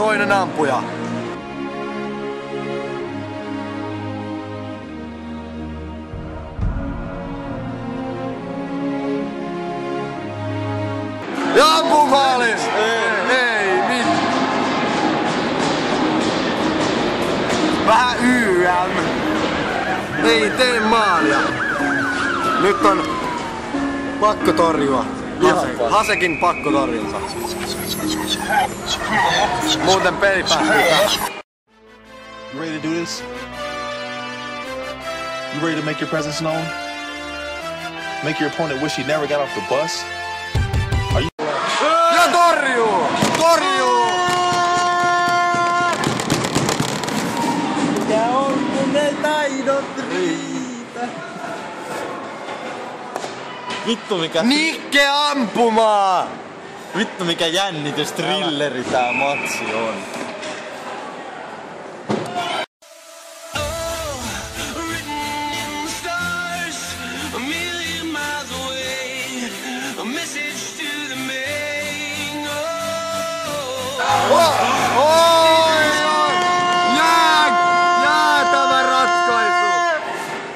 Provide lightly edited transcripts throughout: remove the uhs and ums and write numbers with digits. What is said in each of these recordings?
toinen ampuja. Ja ampuu maalin! Ei mitään. Vähän YM. Ei tee maalia. Nyt on pakko torjua. Hasekin pakko torjunta. Muuten peli päättyy. You ready to do this? You ready to make your presence known? Make your opponent wish he never got off the bus? Ja torjuu! Torjuu! Ja on kun ne taidot riitä. Vittu mikä... Nikke ampumaan! Vittu mikä jännitys, thrilleri tää matsi on.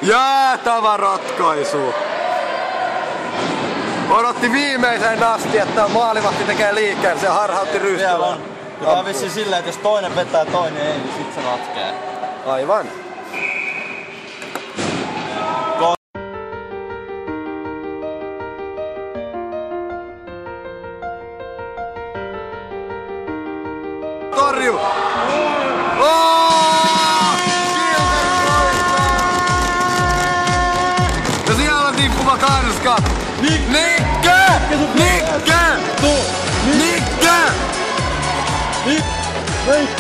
Jäätävä ratkaisu! Odotti viimeiseen asti, että maalivahti tekee liikkeen, se harhautti ryhtyvää. Tää on vissiin silleen, että jos toinen vetää toinen ei, niin sit se ratkee. Aivan. Torju! Ja siellä on tippuva kanska! Nikke! Nikke! Nikke!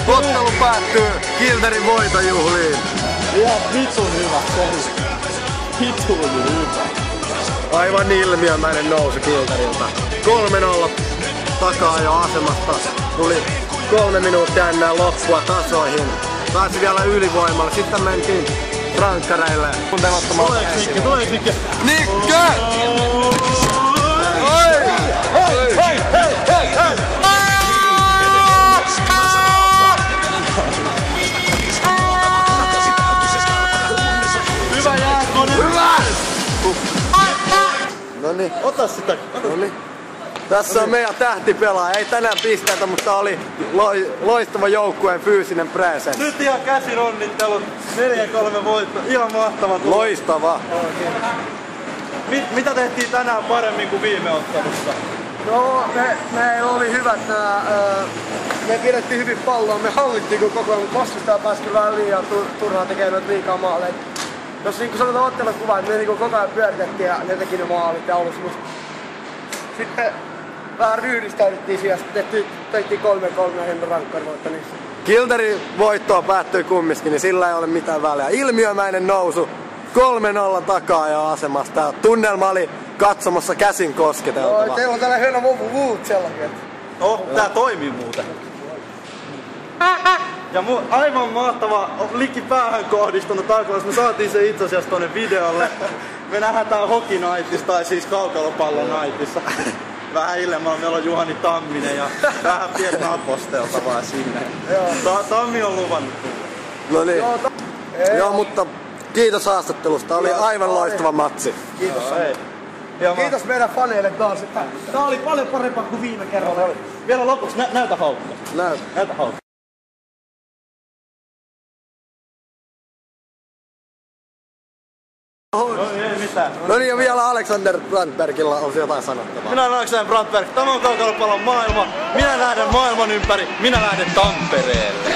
Ottelu päättyy Kilterin voitojuhliin. Ihan vitun hyvä peli. Vitun hyvä. Aivan ilmiömäinen nousu Kilteriltä. 3-0 takaa jo asemasta. Tuli 3 minuuttia ennen loppua tasoihin. Pääsi vielä ylivoimalle. Sitten mentiin rankkareille. Tuleeks Nikke? Tuleeks Nikke? Nikke! Oi! Hei! Hei! Hei! Hei! Hei! Hyvä Jaakkonen! Hyvä! Noniin. Ota sitä! Noniin. Tässä on meidän tähtipelaaja. Ei tänään pisteitä, mutta oli loistava joukkueen fyysinen presenssi. Nyt ihan käsin onnittelut. 4-3 voitto. Ihan mahtava tulos. Loistava. Mitä tehtiin tänään paremmin kuin viime ottelussa? No, me oli hyvät me pidettiin hyvin palloa, me hallittiin kun koko ajan, mutta vastustaja pääsi kyllä vähän liian turhaan tekemään liikaa maaleja. Jos niin sanotaan ottelukuvaa, että me niin koko ajan pyöritettiin ja ne teki ne maalit alussa, mutta sitten vähän ryhdistäydyttiin siellä, sitten tehtiin 3-3 ja rankkarivoitto niissä. Kilterin voittoa päättyi kumminkin, niin sillä ei ole mitään väliä. Ilmiömäinen nousu, 3-0 takaa ja asemasta. Tunnelma oli katsomassa käsin kosketeltava. Teillä on tällä hieno vuut sellainen. Tää toimii muuten. Ja aivan mahtava liki päähän kohdistunut tarkoitus. Me saatiin se itse asiassa tonne videolle. Me nähdään Hockey Nightissa tai siis kaukalopallon Nightissa. Vähän ilman, meillä on Juhani Tamminen ja vähän pientä aposteltavaa sinne. Tammi on luvannut. No niin. Joo, mutta kiitos haastattelusta. Oli aivan loistava matsi. Kiitos. Kiitos meidän faneille taas. Tää oli paljon parempaa kuin viime kerralla. Vielä lopuksi näytä haukka. Näytä haukka. Ei mitään. No niin, ja vielä Alexander Brandbergilla on jotain sanottavaa. Minä olen Alexander Brandberg. Tämä on kaukalopallon maailma. Minä lähden maailman ympäri. Minä lähden Tampereelle.